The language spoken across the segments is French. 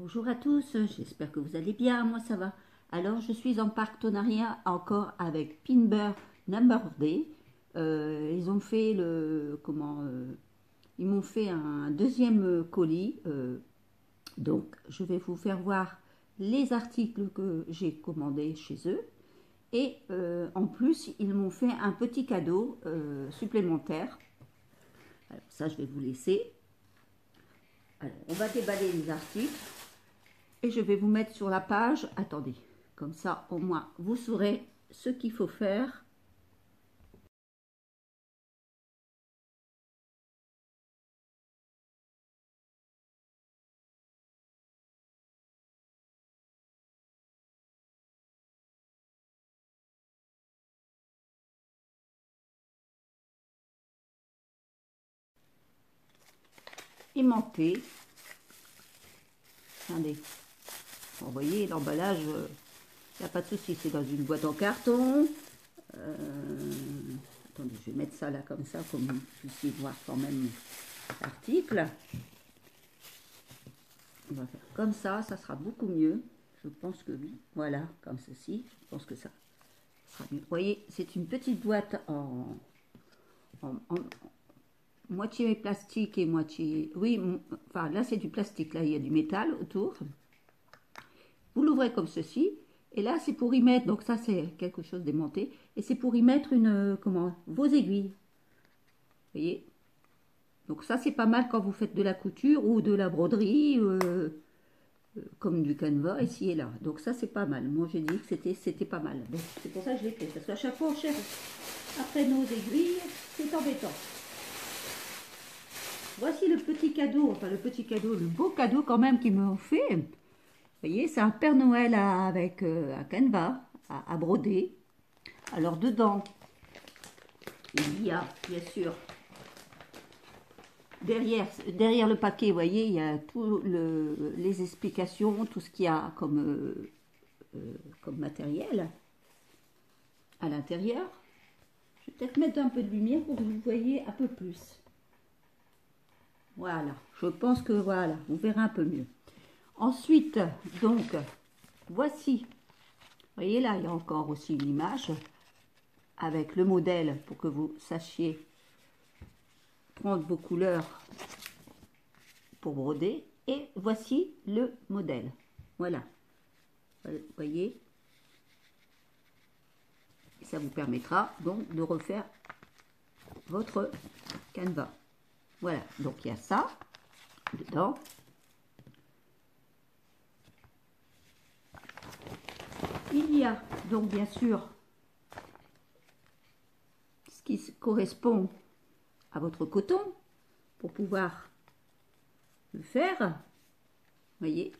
Bonjour à tous, j'espère que vous allez bien, moi ça va. Alors je suis en partenariat encore avec Pinbird Number Day. Ils ont fait ils m'ont fait un deuxième colis. Donc je vais vous faire voir les articles que j'ai commandés chez eux. Et en plus ils m'ont fait un petit cadeau supplémentaire. Alors ça je vais vous laisser. Alors on va déballer les articles. Et je vais vous mettre sur la page, attendez, comme ça au moins vous saurez ce qu'il faut faire. Aimanté. Attendez, vous voyez l'emballage, il n'y a pas de souci, c'est dans une boîte en carton. Attendez, je vais mettre ça là comme ça, pour que vous puissiez voir quand même l'article. On va faire comme ça sera beaucoup mieux. Je pense que oui, voilà, comme ceci, je pense que ça sera mieux. Vous voyez, c'est une petite boîte en moitié plastique et moitié... Oui, enfin là c'est du plastique, là il y a du métal autour. Vous l'ouvrez comme ceci. Et là c'est pour y mettre, donc ça c'est quelque chose d'aimanté. Et c'est pour y mettre vos aiguilles. Vous voyez. Donc ça c'est pas mal quand vous faites de la couture ou de la broderie, comme du canevas ici et là. Donc ça c'est pas mal. Moi j'ai dit que c'était pas mal. Donc c'est pour ça que je l'ai fait. Parce qu'à chaque fois on cherche après nos aiguilles, c'est embêtant. Voici le petit cadeau, enfin le petit cadeau, le beau cadeau quand même qu'ils m'ont fait. Vous voyez, c'est un Père Noël avec un canevas à broder. Alors dedans, il y a bien sûr, derrière le paquet, vous voyez, il y a tout les explications, tout ce qu'il y a comme matériel à l'intérieur. Je vais peut-être mettre un peu de lumière pour que vous voyez un peu plus. Voilà, je pense que voilà, vous verrez un peu mieux. Ensuite, donc, voici, vous voyez là, il y a encore aussi une image avec le modèle pour que vous sachiez prendre vos couleurs pour broder. Et voici le modèle. Voilà, vous voyez, ça vous permettra donc de refaire votre canevas. Voilà, donc il y a ça dedans. Il y a donc bien sûr ce qui correspond à votre coton pour pouvoir le faire. Vous voyez,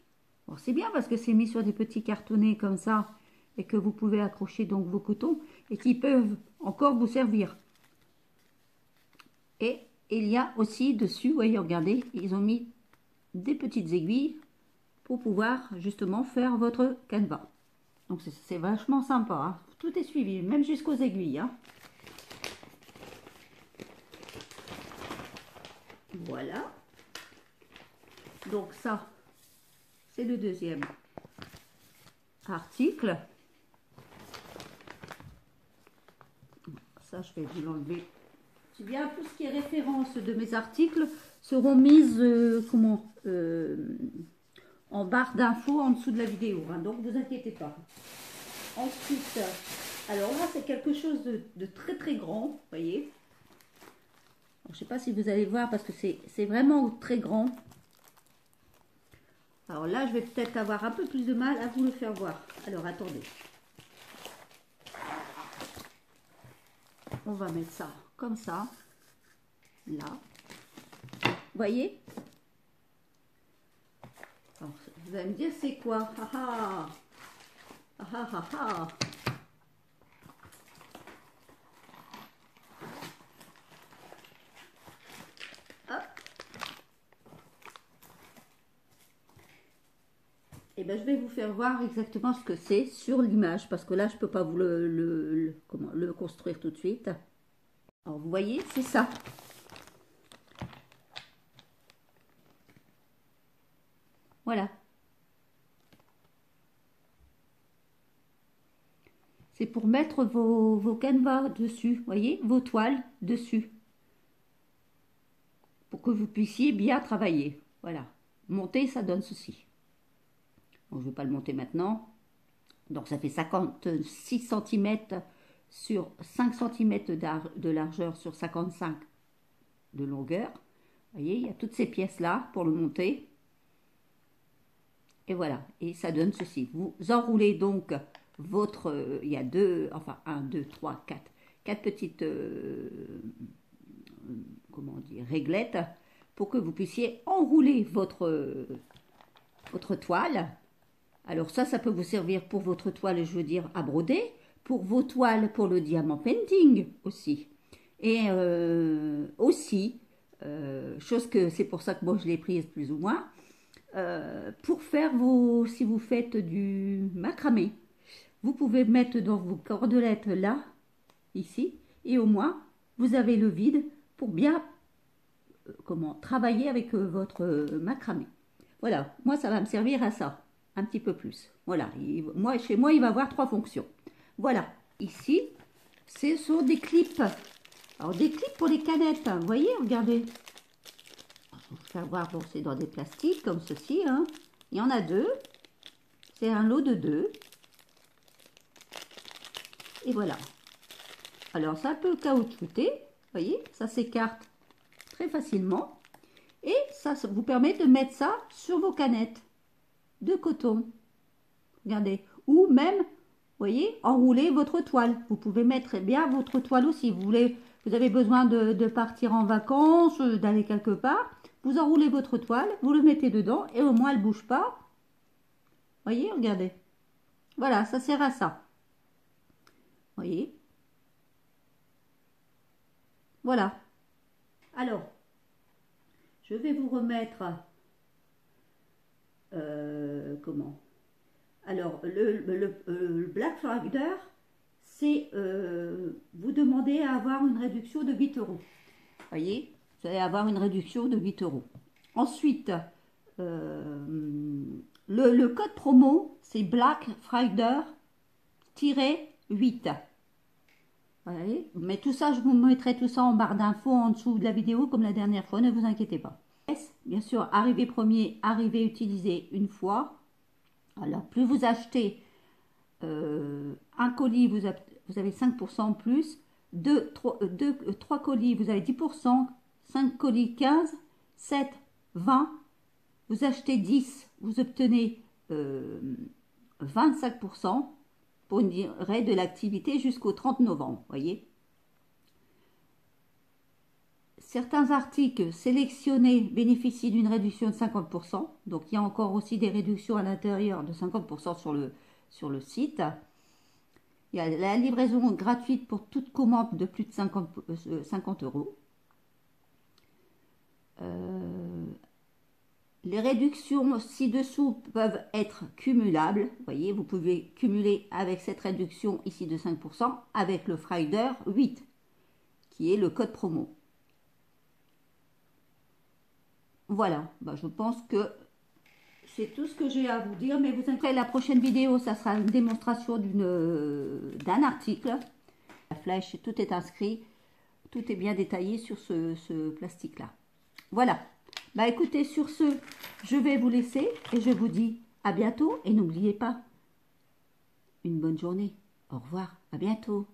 bon, c'est bien parce que c'est mis sur des petits cartonnets comme ça et que vous pouvez accrocher donc vos cotons et qui peuvent encore vous servir. Et il y a aussi dessus, vous voyez, regardez, ils ont mis des petites aiguilles pour pouvoir justement faire votre canevas. Donc c'est vachement sympa, hein. Tout est suivi, même jusqu'aux aiguilles, hein. Voilà. Donc ça, c'est le deuxième article. Ça, je vais vous l'enlever. C'est bien, tout ce qui est référence de mes articles seront mises en barre d'infos en dessous de la vidéo, hein, donc vous inquiétez pas. Ensuite, alors là c'est quelque chose de très très grand, vous voyez. Alors, je ne sais pas si vous allez voir parce que c'est vraiment très grand. Alors là je vais peut-être avoir un peu plus de mal à vous le faire voir. Alors attendez. On va mettre ça comme ça, là. Vous voyez? Alors, vous allez me dire c'est quoi? Ah ah! Ah ah ah ah! Hop! Et ben, je vais vous faire voir exactement ce que c'est sur l'image parce que là je peux pas vous le construire tout de suite. Alors vous voyez, c'est ça. Voilà. c'est pour mettre vos canevas dessus, voyez, vos toiles dessus, pour que vous puissiez bien travailler. Voilà, monter, ça donne ceci. Donc, je ne vais pas le monter maintenant. Donc, ça fait 56 cm sur 5 cm de largeur sur 55 de longueur. Vous voyez, il y a toutes ces pièces-là pour le monter. Et voilà, et ça donne ceci. Vous enroulez donc votre, il y a deux, enfin 1, 2, 3, 4 petites, comment dire, réglettes pour que vous puissiez enrouler votre toile. Alors ça peut vous servir pour votre toile, je veux dire, à broder, pour vos toiles, pour le diamant painting aussi. Et aussi, chose que c'est pour ça que moi je l'ai prise plus ou moins, pour faire si vous faites du macramé, vous pouvez mettre dans vos cordelettes là, ici, et au moins vous avez le vide pour bien travailler avec votre macramé. Voilà, moi ça va me servir à ça, un petit peu plus. Voilà, chez moi il va avoir 3 fonctions. Voilà, ici, ce sont des clips. Alors des clips pour les canettes, vous voyez, regardez. Je vais vous faire voir, bon, c'est dans des plastiques comme ceci. Hein. Il y en a 2. C'est un lot de 2. Et voilà. Alors, ça peut caoutchouter. Vous voyez, ça s'écarte très facilement. Et ça vous permet de mettre ça sur vos canettes de coton. Regardez. Ou même, vous voyez, enrouler votre toile. Vous pouvez mettre bien votre toile aussi. Vous avez besoin de partir en vacances, d'aller quelque part. Vous enroulez votre toile, vous le mettez dedans et au moins elle ne bouge pas. Voyez, regardez. Voilà, ça sert à ça. Voyez. Voilà. Alors, je vais vous remettre comment? Alors, le Black Friday, c'est vous demandez à avoir une réduction de 8 euros. Voyez, vous allez avoir une réduction de 8 euros. Ensuite, le code promo, c'est Black Friday-8. Voyez, mais tout ça, je vous mettrai tout ça en barre d'infos en dessous de la vidéo, comme la dernière fois, ne vous inquiétez pas. Bien sûr, arrivé premier, arrivé utilisé une fois. Alors, plus vous achetez un colis, vous avez 5% en plus. 3 colis, vous avez 10%. 5 colis, 15. 7, 20. Vous achetez 10, vous obtenez 25% pour une durée de l'activité jusqu'au 30 novembre. Voyez. Certains articles sélectionnés bénéficient d'une réduction de 50%. Donc, il y a encore aussi des réductions à l'intérieur de 50% sur le site. Il y a la livraison gratuite pour toute commande de plus de 50 euros. Les réductions ci-dessous peuvent être cumulables. Vous voyez, vous pouvez cumuler avec cette réduction ici de 5% avec le Friday 8, qui est le code promo. Voilà, je pense que c'est tout ce que j'ai à vous dire. Mais vous inquiétez, la prochaine vidéo, ça sera une démonstration d'un article. La flèche, tout est inscrit. Tout est bien détaillé sur ce plastique-là. Voilà. Écoutez, sur ce, je vais vous laisser et je vous dis à bientôt. Et n'oubliez pas, une bonne journée. Au revoir, à bientôt.